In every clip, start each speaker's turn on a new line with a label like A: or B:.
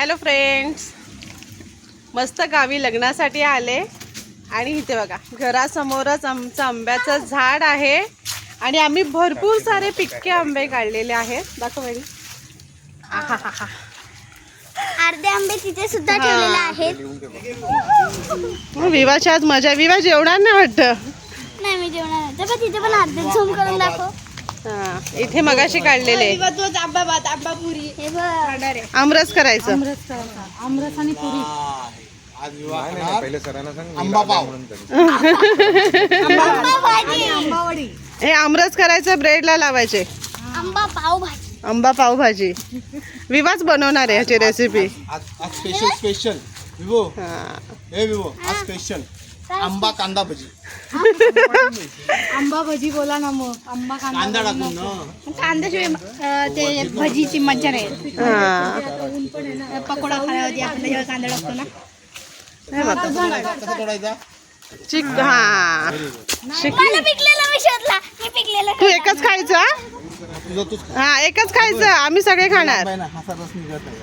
A: Hello friends, मस्त गावी लग्नासाठी आले आणि इथे बघा घरासमोरच आमचं आंब्याचं झाड आहे आणि आम्ही भरपूर सारे पिक्के आंबे काढलेले आहेत. दाखव बघी. आहा,
B: अर्धे आंबे तिथे सुद्धा ठेवलेले आहेत.
A: विवाची आज मजा. विवा जेवणार नाही वाटतं.
B: नाही मी जेवणार नाही. पण तिथे पण अर्धे झूम करून दाखव.
A: इथे मगाशी काढलेले आमरस करायचं.
C: आमरस आणि पुरी.
D: पहिले सरांना सांग आंबा पाव
C: आंबावडी.
A: हे आमरस करायचं, ब्रेडला लावायचे.
B: आंबा पाव भाजी.
A: आंबा पावभाजी विवाच बनवणार आहे ह्याची रेसिपी.
D: आज स्पेशल विवो. हे विवो आज स्पेशल आंबा कांदा भजी.
C: आंबा भजी बोला ना मग. आंबा
D: कांदा टाकून ना.
B: कांद्याशिवाय ते भजीची मज्जा नाही. पकोडा खाण्यावरती आपण जेव्हा कांदा टाकतो ना.
D: कसा तोडायचा?
B: पिकलेला मी शोधला. मी पिकलेला
A: तू एकच खायचं हा?
D: तुझं तूच
A: हा एकच खायचं, आम्ही सगळे खाणार.
D: ना हाचा रस निघत नाही.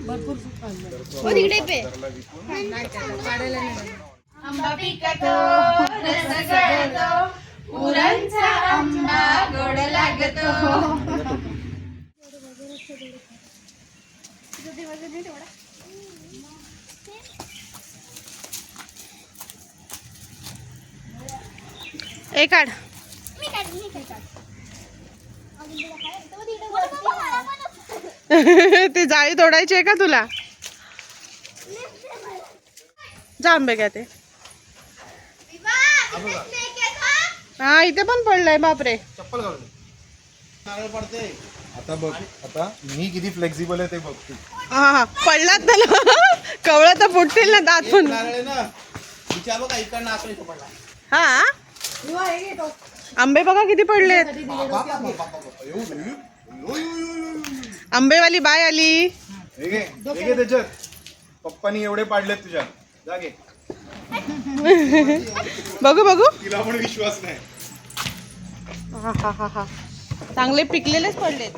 C: भरपूर
B: तिकडे पे.
A: आंबा पिकतो, रस गळतो, उरांचा आंबा गोड लागतो. एक काढ. ती जाळी तोडायची आहे का तुला? जा आंबे घ्या ते. हा इथे पण पडलंय. बापरे,
D: चप्पल घालून नारळ पडते. आता बघ, आता मी किती फ्लेक्झिबल आहे ते बघ तू.
A: हा पडलात ना. कवळं तर फुटतील ना, दात पण.
D: नारळ आहे ना, विचार बघ इकडनं असं इथं पडला.
A: हा आंबे बघा किती पडलेत. आंबेवाली बाय आली.
D: हे घे त्याच्यात. पप्पानी एवढे पाडलेत तुझ्या. जागे
A: बघू बघू.
D: तिला पण विश्वास नाही.
A: हा चांगले पिकलेलेच पडलेत.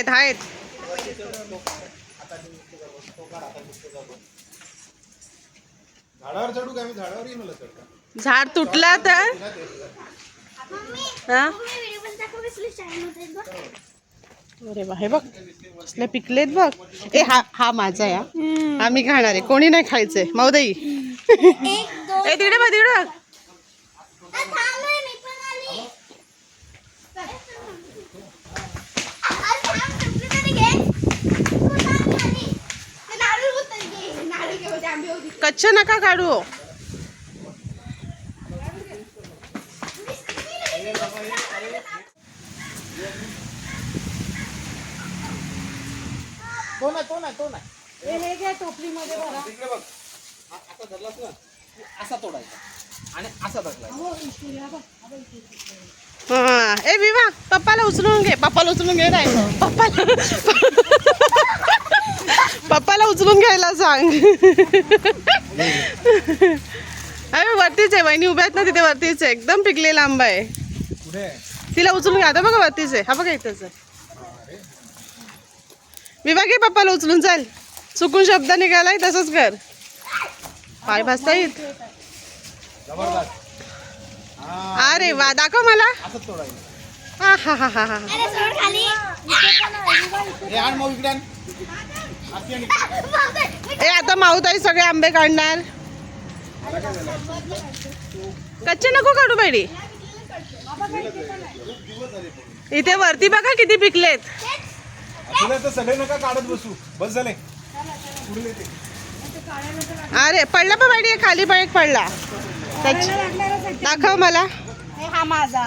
A: आहेत.
D: झाडावर चढू का? मी झाडावर येईल मला चढता.
A: झाड तुटला तर हा. अरे वा, हे बघ कसले पिकलेत बघ. ए हा माझा आहे. आम्ही खाणार आहे, कोणी नाही खायचंय. माऊदाई ए तिकडे बघ तिकडे. कच्चे नका काढू.
D: तो नाही.
C: हे घ्या टोपलीमध्ये भरा.
D: तिकडे बघ. असा धरलास ना, असा तोडायचा आणि असा धरला.
A: हा ए विवा, पप्पाला उचलून घे. पप्पाला उचलून घे. नाही पप्पाला उचलून घ्यायला सांग. अरे वरतीच आहे, वहिनी उभ्या आहेत ना तिथे. वरतीच आहे, एकदम पिकलेला आंबा आहे.
D: पुढे
A: तिला उचलून घ्या. आता बघा वरतीच आहे. हा बघा इथंच आहे. विवा घे पप्पाला उचलून. चाल, चुकून शब्द निघालाय तसंच कर. पाय भाजता येत.
D: जबरदस्त.
A: अरे वा, दाखव मला.
D: असंच तोडायचं.
A: हा.
D: हे आण मग इकडे आण. अशी आण इकडे.
A: ए आता माऊताई सगळे आंबे काढणार. कच्चे नको काढू बेडी. इथे वरती बघा किती पिकलेत.
D: तुला तर सगळे नका काढत बसू. बस झाले. पुढे येते.
A: अरे पडला पण बेडी, खाली पण एक पडला. दाखव मला.
B: हा माझा.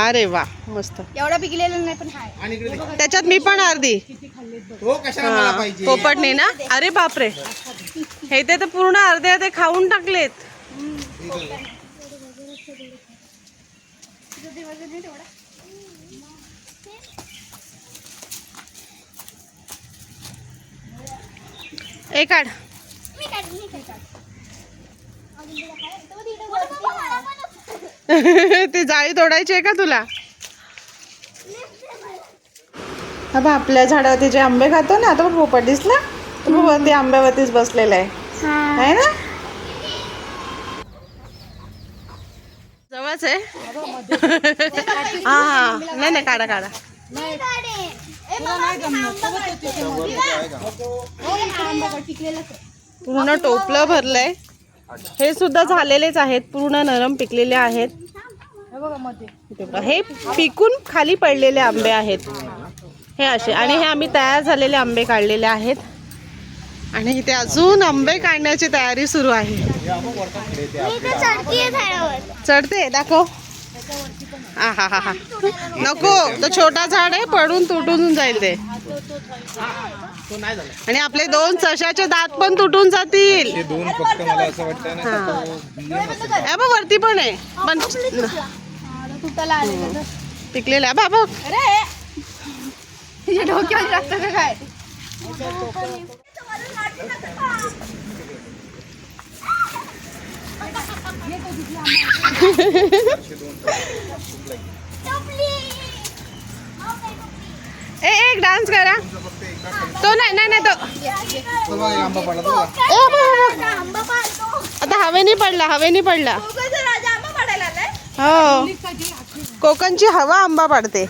A: अरे वा मस्त.
B: एवढा पिकलेला नाही पण हाय.
D: आणि इकडे दे.
A: त्याच्यात मी पण अर्धी.
D: तो कशाला मला पाहिजे?
A: पोपटने ना. अरे बापरे, हे ते तर पूर्ण अर्धे खाऊन टाकलेत. ए काढ.
B: मी काढ.
A: ती जाळी तोडायची आहे का तुला? हा बा आपल्या झाडावरती जे आंबे खातो ना, आता पोपट दिसला, तो वरती आंब्यावरतीच बसलेला आहे ना. जवळच आहे. हा हा नाही नाही काढा काढा. पूर्ण टोपलं भरलंय. हे सुद्धा झालेलेच आहेत, पूर्ण नरम पिकलेले आहेत. हे पिकून खाली पडलेले आंबे आहेत हे असे. आणि हे आम्ही तयार झालेले आंबे काढलेले आहेत. आणि इथे अजून आंबे काढण्याची तयारी सुरू आहे. चढते दाखव. हा हा हा हा नको, तो छोटा झाड आहे, पडून तुटून जाईल ते. आणि आपले 2 सशाचे दात पण तुटून जातील. हा वरती पण आहे, पण पिकलेला बाबा.
B: डोक्यावर लागतं का काय?
A: एक डान्स करा. तो नाही तो आता हवेने पडला. हो कोकणची हवा आंबा पाडते.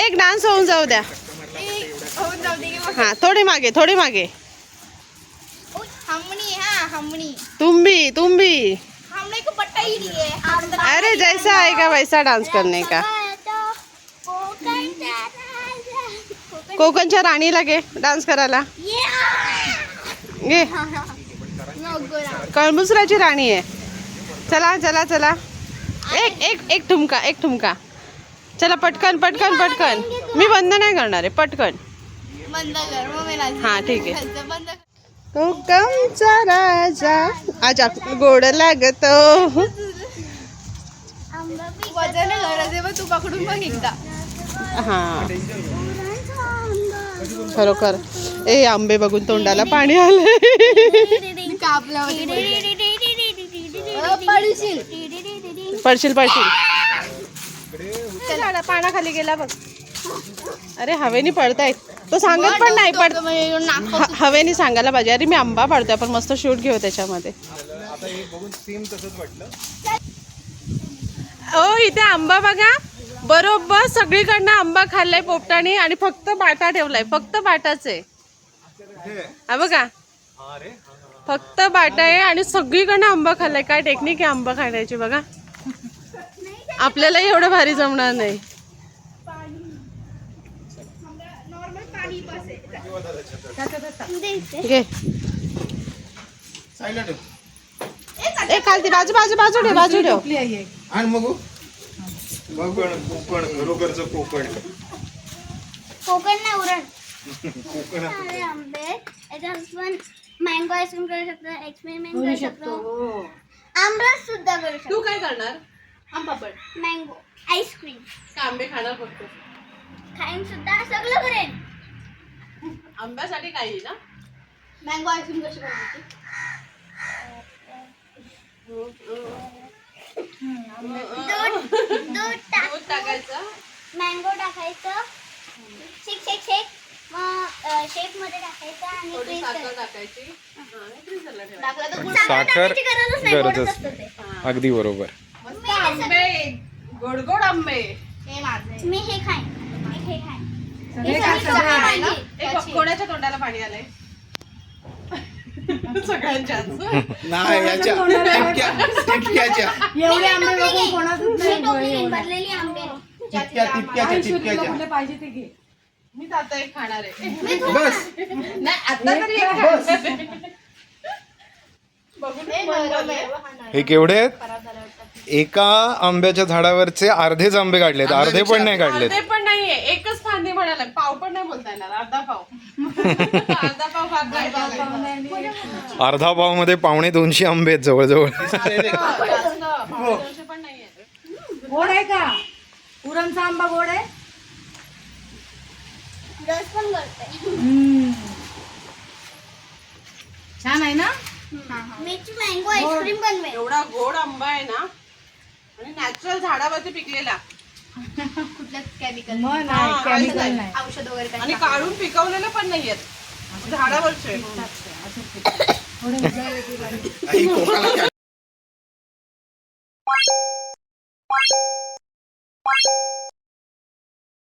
A: एक डान्स होऊन जाऊ द्या. हा थोडी मागे तुम्ही अरे जैसा आएगा वैसा डान्स करने का. कोकणच्या राणीला घे डान्स करायला. घे कळमुसराची राणी आहे. चला एक ठुमका. चला पटकन. मी बंद नाही करणार आहे, पटकन. हा ठीक आहे. कोकणचा राजा आजा गोड लागतो.
B: तू पकडून बघ एकदा.
A: हा खरोखर ए आंबे बघून तोंडाला पाणी आलंय. पडशील पाण्याखाली गेला बघ. अरे हवेनी पडतायत. तो सांगत पण नाही हवेनी सांगायला पाहिजे. अरे मी आंबा पाडतोय, आपण मस्त शूट घेऊ त्याच्यामध्ये. ओ इथे आंबा बघा, बरोबर सगळीकडनं आंबा खाल्लाय पोपटाने आणि फक्त बाटा ठेवलाय. फक्त बाटाच आहे हा बघा, फक्त बाटा आहे आणि सगळीकडनं आंबा खाल्लाय. काय टेक्निक आहे आंबा खाण्याची बघा. आपल्याला एवढं भारी जमणार नाही. घे ए खालती बाजू ठेव.
D: आणि मग कोकण
B: नाही उरण. आंबे याच्यात मँगो आईस्क्रीम करू शकतो, एक्सपेरिमेंट करू शकतो, आमरस सुद्धा करू शकतो.
A: तू काय करणार? आंबापड
B: मँगो आईस्क्रीम
A: आंबे खाणार फक्त.
B: खाईन सुद्धा, सगळं करेन.
A: आंब्यासाठी काही ना.
B: मँगो आईस्क्रीम कशी करायची? दूध
A: टाकायचं,
B: मँगो टाकायचं, शेक मग शेक मध्ये टाकायचं आणि
A: थोडी
B: freeze
A: साखर
B: करायचं.
A: टाकायची आणि फ्रीजरला ठेवायचं.
B: टाकलं तर गुळ
E: साखर
B: टाकायची गरजच नाही,
E: गरजच
B: गोडच असतं ते.
E: अगदी बरोबर.
A: मस्त आंबे, गोड आंबे.
B: हे माझं. मी हे खाईन. हे खाईन.
C: सगळे
B: हे
C: काय
B: सगळी
C: सगळे
B: माझी.
A: एक कोणाच्या तोंडाला पाणी आलंय? सगळ्यांच्याच.
D: नाही याच्या टिपक्याच्या
C: एवढे आंबे बघून कोणाचंच
B: मी
C: नाही
B: टोपली
C: डोळे
B: घेईन,
C: एवढे.
B: भरलेली आंबे.
D: टिपक्याच्या
C: कुठले पाहिजे ते घे.
A: मी तर आता एक खाणार आहे.
D: बस
A: नाही आता तरी एक खाणार आहे. बघून मन भरलंय.
E: हे केवढे आहेत? एका आंब्याच्या झाडावरचे अर्धेच आंबे काढलेत, अर्धे पण नाही काढलेत.
A: अर्धे पण नाहीये, एकच फांदी म्हणाला. पाव पण नाही बोलता येणार, अर्धा पाव. अर्धा पाव भाग नाही.
E: अर्धा पाव मध्ये 250 आंबे आहेत जवळजवळ.
A: जास्त, 200 पण नाहीये.
C: गोड आहे का? उरणचा आंबा गोड आहे?
B: रस पण करते.
C: छान आहे ना?
B: मीच मँगो आईस्क्रीम बनवेल.
A: एवढा गोड आंबा आहे ना आणि नॅचरल झाडावरती पिकलेला
B: कुठलंच केमिकल
C: मग
A: हा,
C: नाही
A: काहीच
C: केमिकल
A: नाही.
C: नाही.
B: औषध वगैरे काही
A: आणि काढून पिकवलेलं पण नाहीयेत झाडावरचे
C: थोडे